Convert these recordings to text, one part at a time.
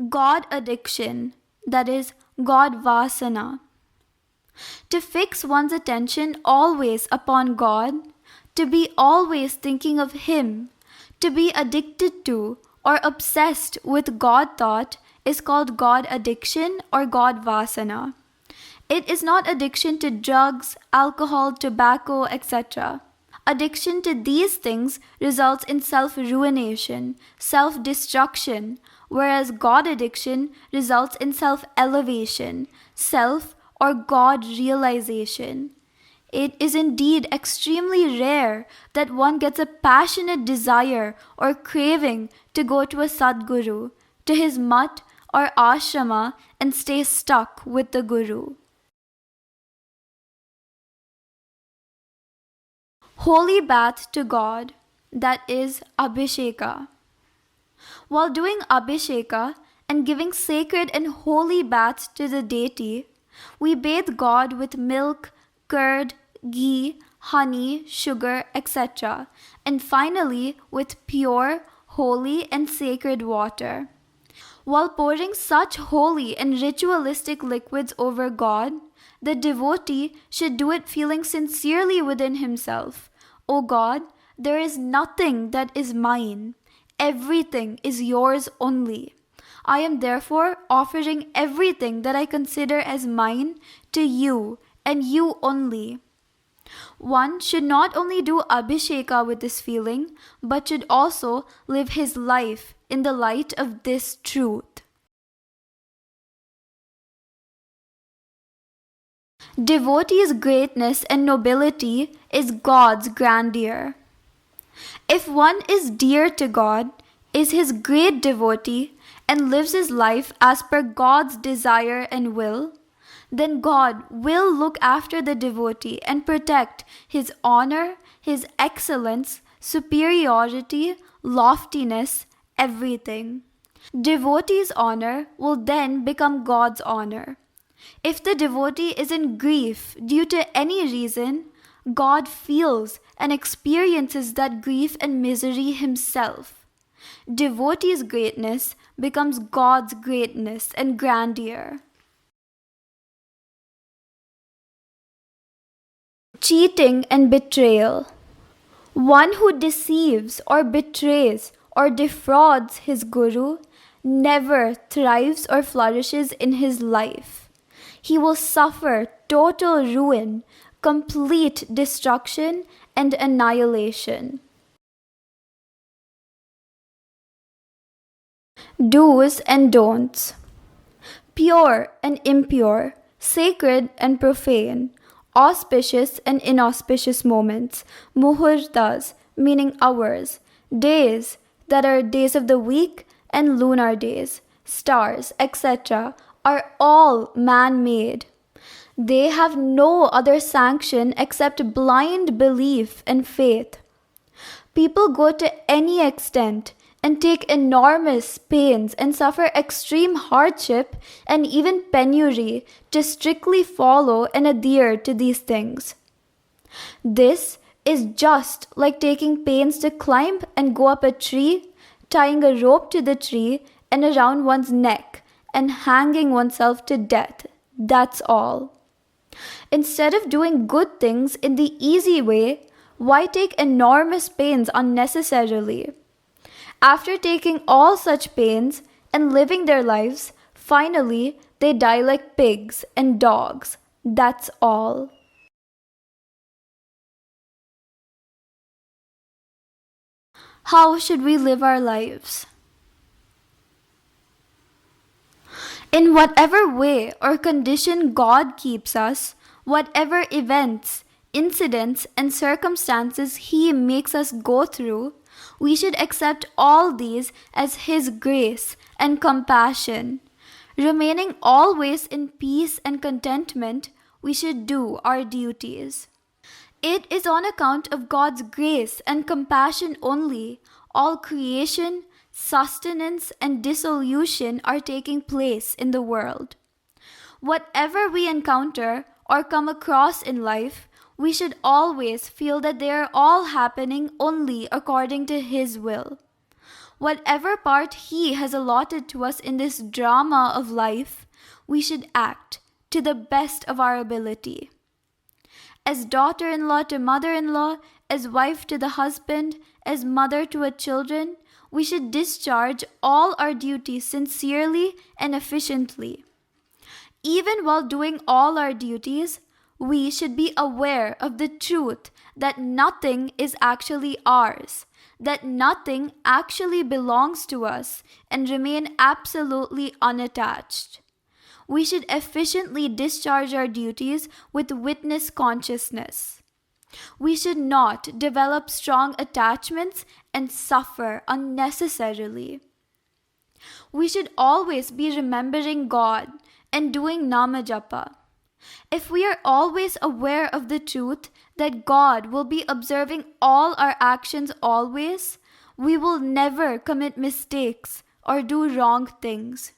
God addiction, that is, God vasana. To fix one's attention always upon God, to be always thinking of Him, to be addicted to or obsessed with God thought is called God addiction or God vasana. It is not addiction to drugs, alcohol, tobacco, etc. Addiction to these things results in self-ruination, self-destruction, whereas God addiction results in self-elevation, self or God realization. It is indeed extremely rare that one gets a passionate desire or craving to go to a Sadguru, to his mutt or ashrama and stay stuck with the Guru. Holy bath to God, that is Abhisheka. While doing Abhisheka and giving sacred and holy baths to the deity, we bathe God with milk, curd, ghee, honey, sugar, etc., and finally with pure, holy, and sacred water. While pouring such holy and ritualistic liquids over God, the devotee should do it feeling sincerely within himself. O God, there is nothing that is mine. Everything is yours only. I am therefore offering everything that I consider as mine to you and you only. One should not only do Abhisheka with this feeling, but should also live his life in the light of this truth. Devotee's greatness and nobility is God's grandeur. If one is dear to God, is his great devotee, and lives his life as per God's desire and will, then God will look after the devotee and protect his honor, his excellence, superiority, loftiness, everything. Devotee's honor will then become God's honor. If the devotee is in grief due to any reason, God feels and experiences that grief and misery himself. Devotee's greatness becomes God's greatness and grandeur. Cheating and betrayal. One who deceives or betrays or defrauds his guru never thrives or flourishes in his life. He will suffer total ruin, complete destruction, and annihilation. Do's and don'ts. Pure and impure, sacred and profane, auspicious and inauspicious moments, muhurtas, meaning hours, days that are days of the week and lunar days, stars, etc., are all man-made. They have no other sanction except blind belief and faith. People go to any extent and take enormous pains and suffer extreme hardship and even penury to strictly follow and adhere to these things. This is just like taking pains to climb and go up a tree, tying a rope to the tree and around one's neck, and hanging oneself to death. That's all. Instead of doing good things in the easy way, why take enormous pains unnecessarily? After taking all such pains and living their lives, finally they die like pigs and dogs. That's all. How should we live our lives? In whatever way or condition God keeps us, whatever events, incidents, and circumstances He makes us go through, we should accept all these as His grace and compassion. Remaining always in peace and contentment, we should do our duties. It is on account of God's grace and compassion only all creation, sustenance, and dissolution are taking place in the world. Whatever we encounter or come across in life, we should always feel that they are all happening only according to His will. Whatever part He has allotted to us in this drama of life, we should act to the best of our ability. As daughter-in-law to mother-in-law, as wife to the husband, as mother to our children, we should discharge all our duties sincerely and efficiently. Even while doing all our duties, we should be aware of the truth that nothing is actually ours, that nothing actually belongs to us, and remain absolutely unattached. We should efficiently discharge our duties with witness consciousness. We should not develop strong attachments and suffer unnecessarily. We should always be remembering God and doing Nama Japa. If we are always aware of the truth that God will be observing all our actions always, we will never commit mistakes or do wrong things.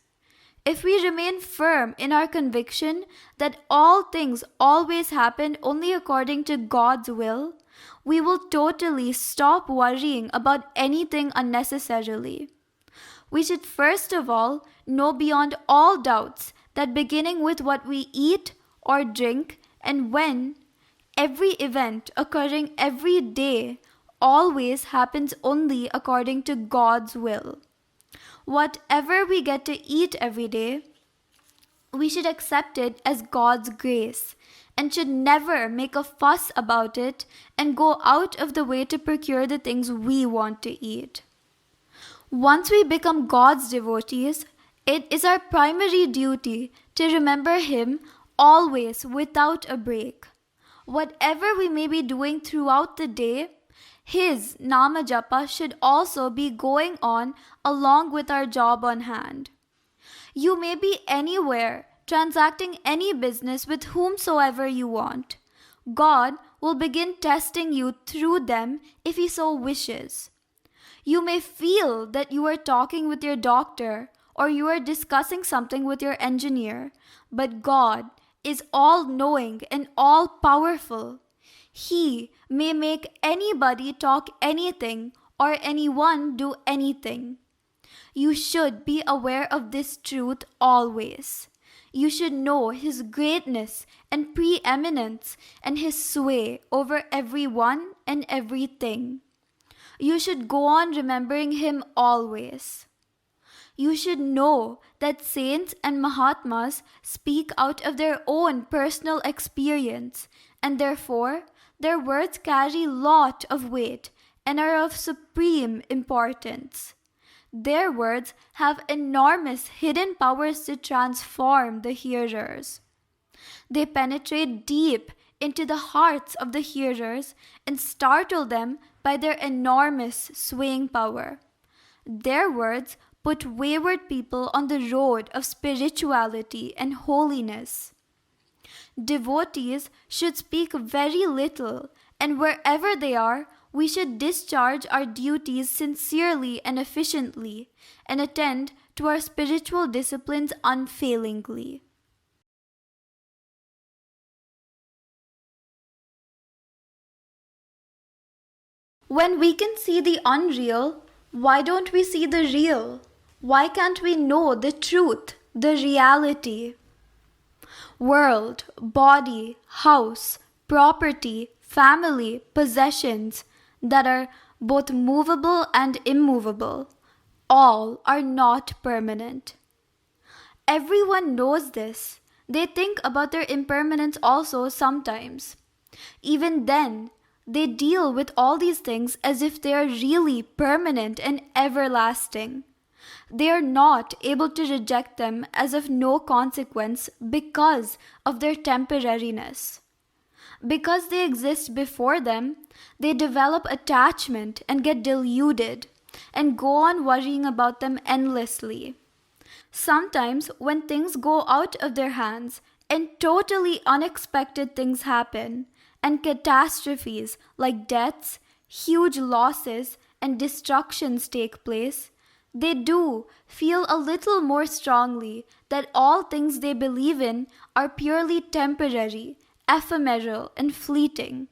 If we remain firm in our conviction that all things always happen only according to God's will, we will totally stop worrying about anything unnecessarily. We should first of all know beyond all doubts that beginning with what we eat or drink and when, every event occurring every day always happens only according to God's will. Whatever we get to eat every day, we should accept it as God's grace and should never make a fuss about it and go out of the way to procure the things we want to eat. Once we become God's devotees, it is our primary duty to remember Him always without a break. Whatever we may be doing throughout the day, His Nama Japa should also be going on along with our job on hand. You may be anywhere, transacting any business with whomsoever you want. God will begin testing you through them if He so wishes. You may feel that you are talking with your doctor or you are discussing something with your engineer, but God is all-knowing and all-powerful. He may make anybody talk anything or anyone do anything. You should be aware of this truth always. You should know His greatness and preeminence and His sway over everyone and everything. You should go on remembering Him always. You should know that saints and Mahatmas speak out of their own personal experience, and therefore their words carry lot of weight and are of supreme importance. Their words have enormous hidden powers to transform the hearers. They penetrate deep into the hearts of the hearers and startle them by their enormous swaying power. Their words put wayward people on the road of spirituality and holiness. Devotees should speak very little, and wherever they are, we should discharge our duties sincerely and efficiently, and attend to our spiritual disciplines unfailingly. When we can see the unreal, why don't we see the real? Why can't we know the truth, the reality? World, body, house, property, family, possessions that are both movable and immovable, all are not permanent. Everyone knows this. They think about their impermanence also sometimes. Even then, they deal with all these things as if they are really permanent and everlasting. They are not able to reject them as of no consequence because of their temporariness. Because they exist before them, they develop attachment and get deluded and go on worrying about them endlessly. Sometimes when things go out of their hands and totally unexpected things happen, and catastrophes like deaths, huge losses, and destructions take place, they do feel a little more strongly that all things they believe in are purely temporary, ephemeral, and fleeting.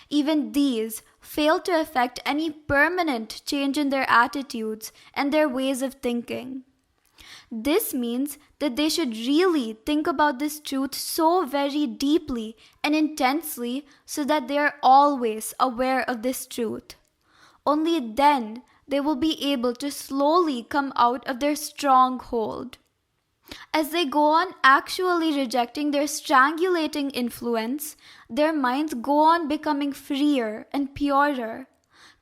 Even these fail to effect any permanent change in their attitudes and their ways of thinking. This means that they should really think about this truth so very deeply and intensely so that they are always aware of this truth. Only then they will be able to slowly come out of their stronghold. As they go on actually rejecting their strangulating influence, their minds go on becoming freer and purer.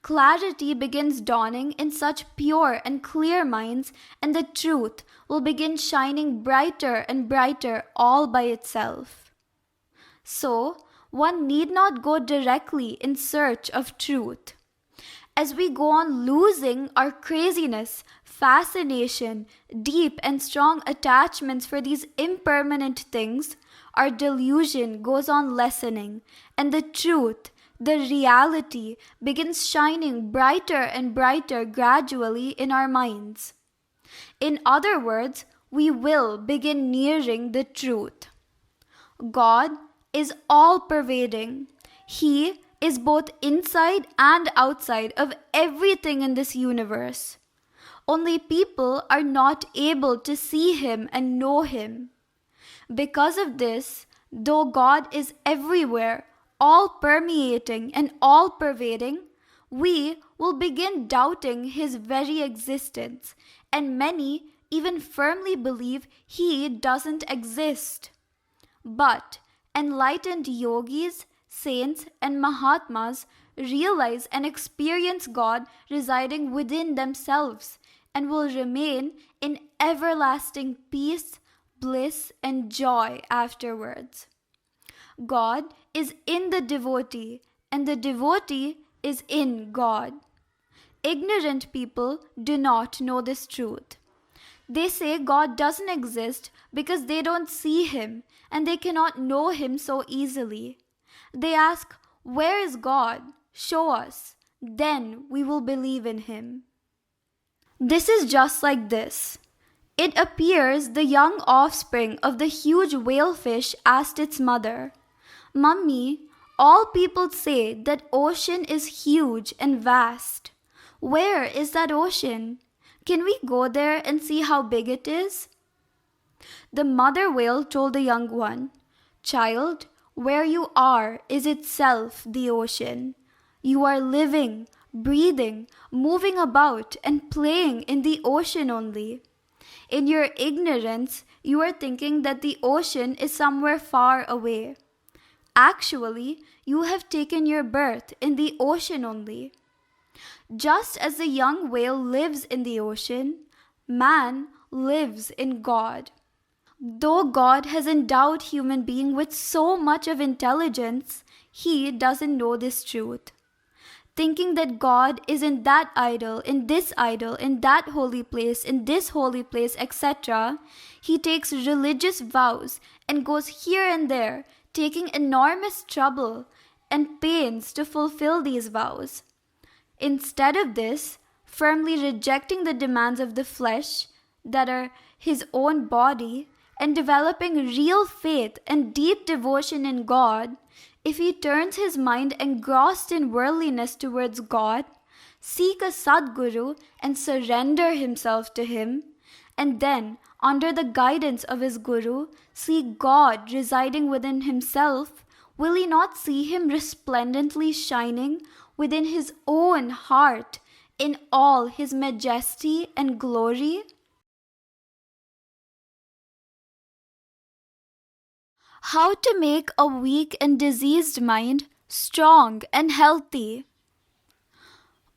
Clarity begins dawning in such pure and clear minds, and the truth will begin shining brighter and brighter all by itself. So, one need not go directly in search of truth. As we go on losing our craziness, fascination, deep and strong attachments for these impermanent things, our delusion goes on lessening, and the truth, the reality, begins shining brighter and brighter gradually in our minds. In other words, we will begin nearing the truth. God is all-pervading. He is both inside and outside of everything in this universe. Only people are not able to see Him and know Him. Because of this, though God is everywhere, all-permeating and all-pervading, we will begin doubting His very existence, and many even firmly believe He doesn't exist. But enlightened yogis, saints, and Mahatmas realize and experience God residing within themselves and will remain in everlasting peace, bliss, and joy afterwards. God is in the devotee, and the devotee is in God. Ignorant people do not know this truth. They say God doesn't exist because they don't see Him and they cannot know Him so easily. They ask, "Where is God? Show us. Then we will believe in Him." This is just like this. It appears the young offspring of the huge whalefish asked its mother, "Mummy, all people say that ocean is huge and vast. Where is that ocean? Can we go there and see how big it is?" The mother whale told the young one, "Child, where you are is itself the ocean. You are living, breathing, moving about, and playing in the ocean only. In your ignorance, you are thinking that the ocean is somewhere far away. Actually, you have taken your birth in the ocean only. Just as the young whale lives in the ocean, man lives in God. Though God has endowed human being with so much of intelligence, he doesn't know this truth. Thinking that God is in that idol, in that holy place, in this holy place, etc., he takes religious vows and goes here and there, taking enormous trouble and pains to fulfill these vows. Instead of this, firmly rejecting the demands of the flesh that are his own body and developing real faith and deep devotion in God, if he turns his mind engrossed in worldliness towards God, seek a Sadguru and surrender himself to him, and then, under the guidance of his Guru, see God residing within himself, will he not see him resplendently shining within his own heart in all his majesty and glory? How to make a weak and diseased mind strong and healthy?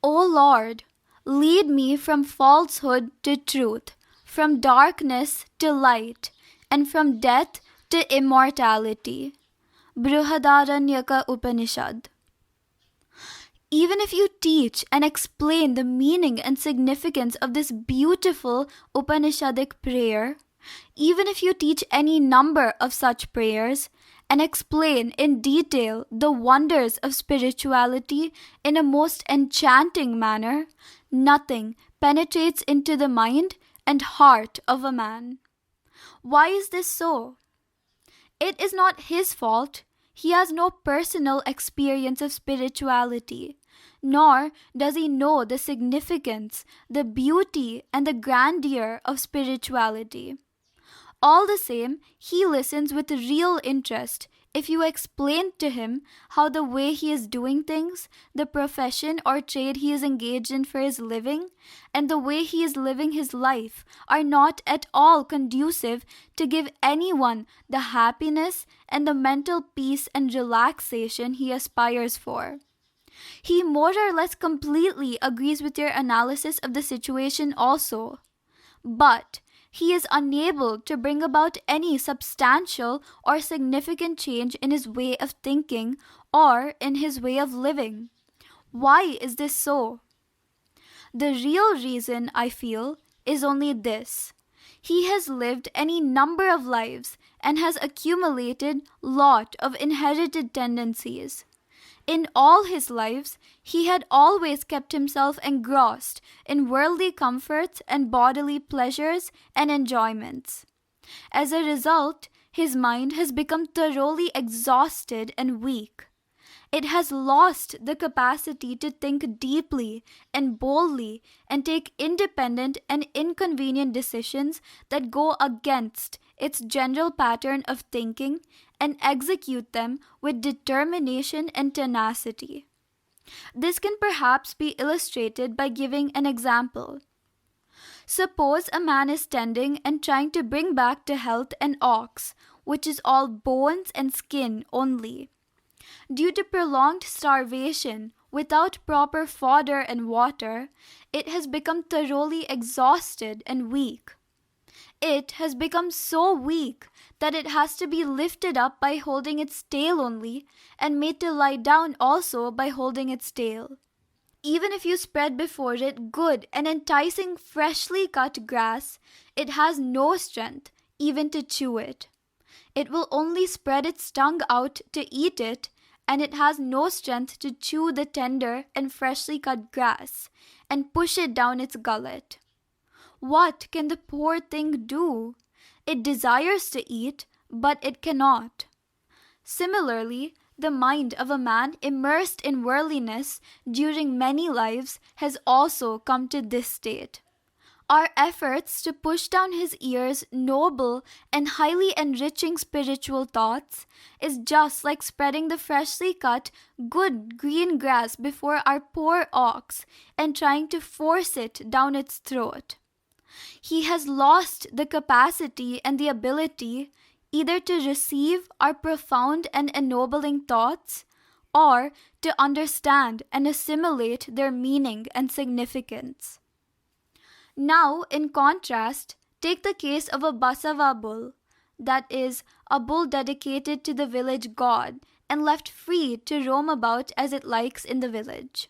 O Lord, lead me from falsehood to truth, from darkness to light, and from death to immortality. Brihadaranyaka Upanishad. Even if you teach and explain the meaning and significance of this beautiful Upanishadic prayer, even if you teach any number of such prayers and explain in detail the wonders of spirituality in a most enchanting manner, nothing penetrates into the mind and heart of a man. Why is this so? It is not his fault. He has no personal experience of spirituality. Nor does he know the significance, the beauty, and the grandeur of spirituality. All the same, he listens with real interest if you explain to him how the way he is doing things, the profession or trade he is engaged in for his living, and the way he is living his life are not at all conducive to give anyone the happiness and the mental peace and relaxation he aspires for. He more or less completely agrees with your analysis of the situation also. But he is unable to bring about any substantial or significant change in his way of thinking or in his way of living. Why is this so? The real reason, I feel, is only this. He has lived any number of lives and has accumulated lot of inherited tendencies. In all his lives, he had always kept himself engrossed in worldly comforts and bodily pleasures and enjoyments. As a result, his mind has become thoroughly exhausted and weak. It has lost the capacity to think deeply and boldly and take independent and inconvenient decisions that go against its general pattern of thinking and execute them with determination and tenacity. This can perhaps be illustrated by giving an example. Suppose a man is tending and trying to bring back to health an ox, which is all bones and skin only. Due to prolonged starvation, without proper fodder and water, it has become thoroughly exhausted and weak. It has become so weak that it has to be lifted up by holding its tail only, and made to lie down also by holding its tail. Even if you spread before it good and enticing freshly cut grass, it has no strength even to chew it. It will only spread its tongue out to eat it, and it has no strength to chew the tender and freshly cut grass and push it down its gullet. What can the poor thing do? It desires to eat, but it cannot. Similarly, the mind of a man immersed in worldliness during many lives has also come to this state. Our efforts to push down his ears noble and highly enriching spiritual thoughts is just like spreading the freshly cut, good green grass before our poor ox and trying to force it down its throat. He has lost the capacity and the ability either to receive our profound and ennobling thoughts or to understand and assimilate their meaning and significance. Now, in contrast, take the case of a Basava bull, that is, a bull dedicated to the village god and left free to roam about as it likes in the village.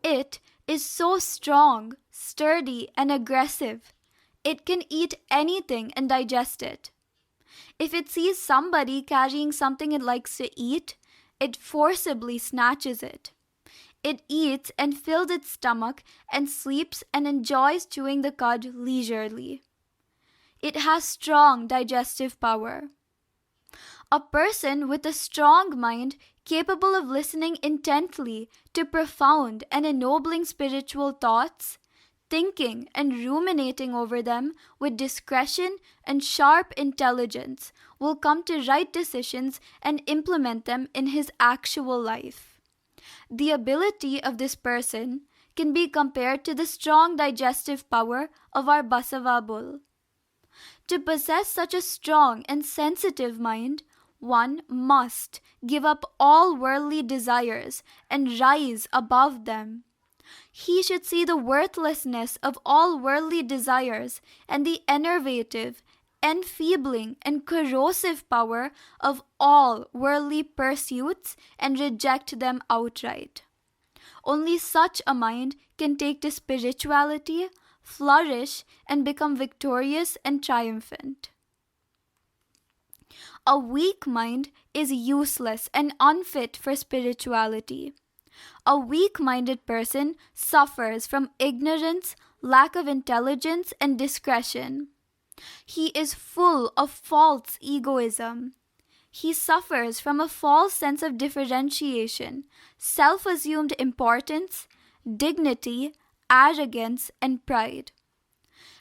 It is so strong, sturdy, and aggressive. It can eat anything and digest it. If it sees somebody carrying something it likes to eat, it forcibly snatches it. It eats and fills its stomach and sleeps and enjoys chewing the cud leisurely. It has strong digestive power. A person with a strong mind capable of listening intently to profound and ennobling spiritual thoughts, thinking and ruminating over them with discretion and sharp intelligence, will come to right decisions and implement them in his actual life. The ability of this person can be compared to the strong digestive power of our Basava bull. To possess such a strong and sensitive mind, one must give up all worldly desires and rise above them. He should see the worthlessness of all worldly desires and the enervative, enfeebling, and corrosive power of all worldly pursuits and reject them outright. Only such a mind can take to spirituality, flourish, and become victorious and triumphant. A weak mind is useless and unfit for spirituality. A weak-minded person suffers from ignorance, lack of intelligence, and discretion. He is full of false egoism. he suffers from a false sense of differentiation, self-assumed importance, dignity, arrogance, and pride.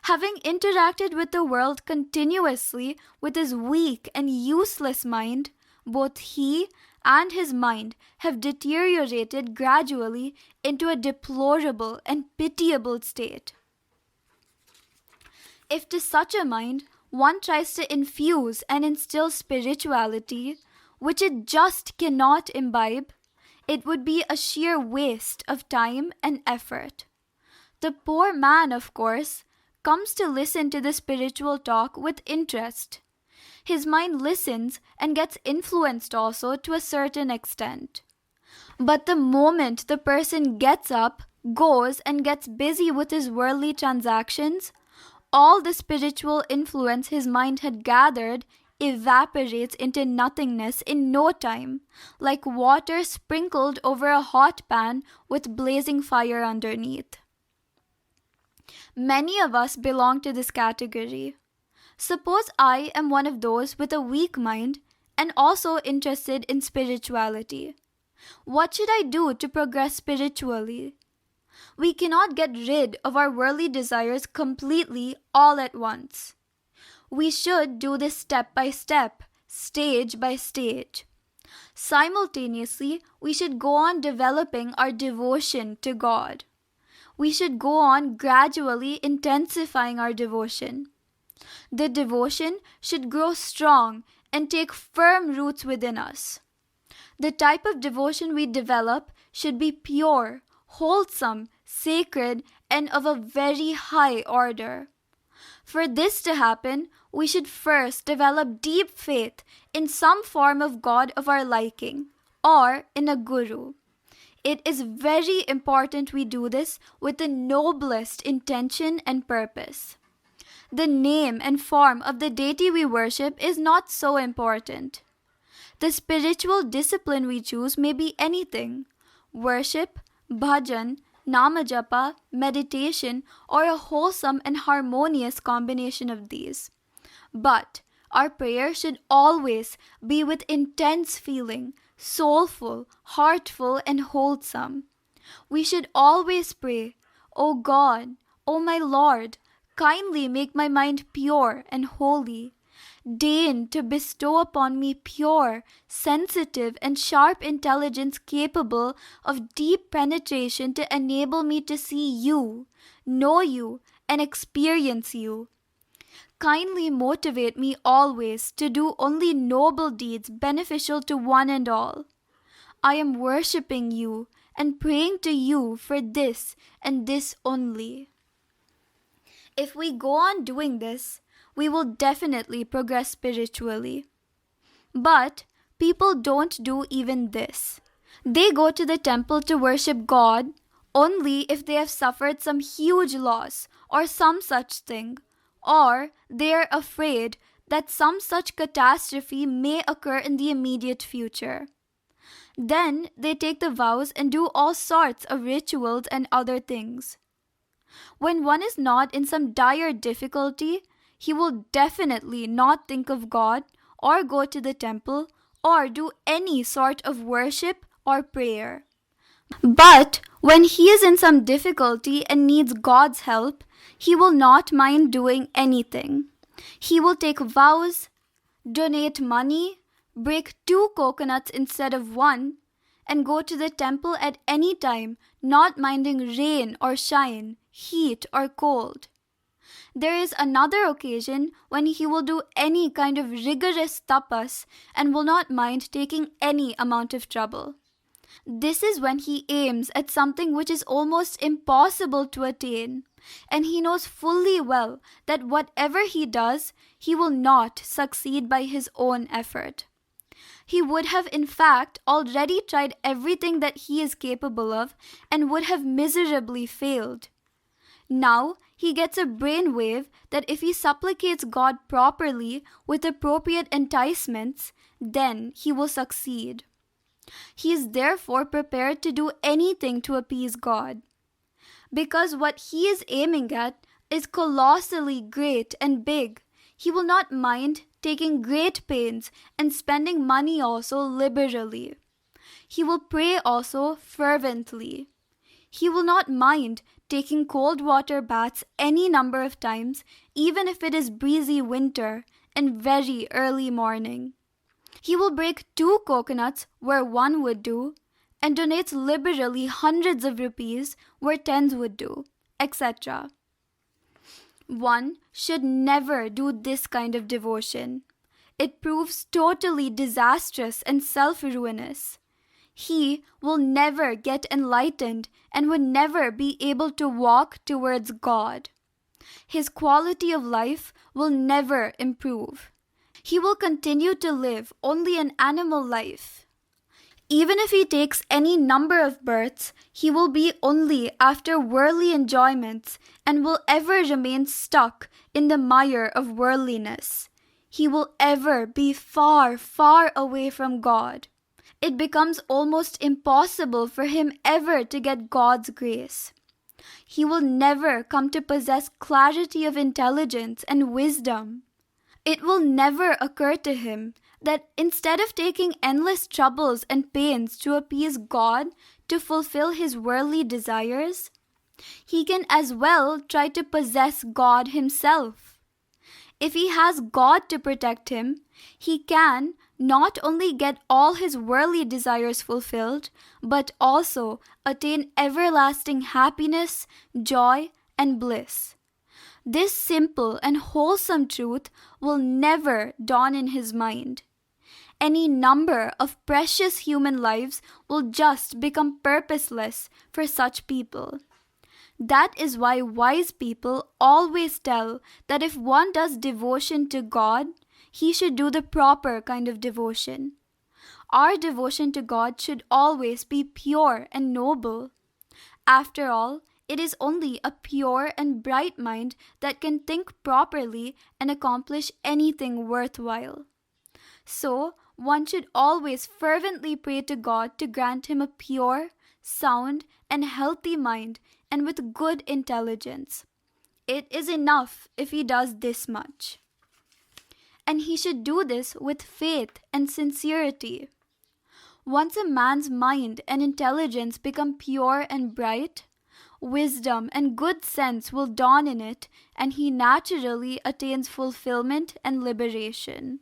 Having interacted with the world continuously with his weak and useless mind, both he and his mind have deteriorated gradually into a deplorable and pitiable state. If to such a mind one tries to infuse and instill spirituality, which it just cannot imbibe, it would be a sheer waste of time and effort. The poor man, of course, comes to listen to the spiritual talk with interest. His mind listens and gets influenced also to a certain extent. But the moment the person gets up, goes and gets busy with his worldly transactions, all the spiritual influence his mind had gathered evaporates into nothingness in no time, like water sprinkled over a hot pan with blazing fire underneath. Many of us belong to this category. Suppose I am one of those with a weak mind and also interested in spirituality. What should I do to progress spiritually? We cannot get rid of our worldly desires completely all at once. We should do this step by step, stage by stage. Simultaneously, we should go on developing our devotion to God. We should go on gradually intensifying our devotion. The devotion should grow strong and take firm roots within us. The type of devotion we develop should be pure, wholesome, sacred, and of a very high order. For this to happen, we should first develop deep faith in some form of God of our liking, or in a guru. It is very important we do this with the noblest intention and purpose. The name and form of the deity we worship is not so important. The spiritual discipline we choose may be anything: worship, bhajan, namajapa, meditation, or a wholesome and harmonious combination of these. But our prayer should always be with intense feeling, soulful, heartful, and wholesome. We should always pray, "O God, O my Lord, kindly make my mind pure and holy. Deign to bestow upon me pure, sensitive, and sharp intelligence capable of deep penetration to enable me to see you, know you, and experience you. Kindly motivate me always to do only noble deeds beneficial to one and all. I am worshipping you and praying to you for this and this only." If we go on doing this, we will definitely progress spiritually. But people don't do even this. They go to the temple to worship God only if they have suffered some huge loss or some such thing, or they are afraid that some such catastrophe may occur in the immediate future. Then they take the vows and do all sorts of rituals and other things. When one is not in some dire difficulty, he will definitely not think of God or go to the temple or do any sort of worship or prayer. But when he is in some difficulty and needs God's help, he will not mind doing anything. He will take vows, donate money, break 2 coconuts instead of 1, and go to the temple at any time, not minding rain or shine, heat or cold. There is another occasion when he will do any kind of rigorous tapas and will not mind taking any amount of trouble. This is when he aims at something which is almost impossible to attain, and he knows fully well that whatever he does, he will not succeed by his own effort. He would have in fact already tried everything that he is capable of and would have miserably failed. Now he gets a brainwave that if he supplicates God properly with appropriate enticements, then he will succeed. He is therefore prepared to do anything to appease God. Because what he is aiming at is colossally great and big, he will not mind taking great pains and spending money also liberally. He will pray also fervently. He will not mind taking cold water baths any number of times, even if it is breezy winter and very early morning. He will break 2 coconuts where 1 would do, and donates liberally hundreds of rupees where 10s would do, etc. One should never do this kind of devotion. It proves totally disastrous and self-ruinous. He will never get enlightened and would never be able to walk towards God. His quality of life will never improve. He will continue to live only an animal life. Even if he takes any number of births, he will be only after worldly enjoyments and will ever remain stuck in the mire of worldliness. He will ever be far, far away from God. It becomes almost impossible for him ever to get God's grace. He will never come to possess clarity of intelligence and wisdom. It will never occur to him that instead of taking endless troubles and pains to appease God to fulfill his worldly desires, he can as well try to possess God himself. If he has God to protect him, he can not only get all his worldly desires fulfilled, but also attain everlasting happiness, joy, and bliss. This simple and wholesome truth will never dawn in his mind. Any number of precious human lives will just become purposeless for such people. That is why wise people always tell that if one does devotion to God, he should do the proper kind of devotion. Our devotion to God should always be pure and noble. After all, it is only a pure and bright mind that can think properly and accomplish anything worthwhile. So, one should always fervently pray to God to grant him a pure, sound, and healthy mind and with good intelligence. It is enough if he does this much. And he should do this with faith and sincerity. Once a man's mind and intelligence become pure and bright, wisdom and good sense will dawn in it, and he naturally attains fulfillment and liberation.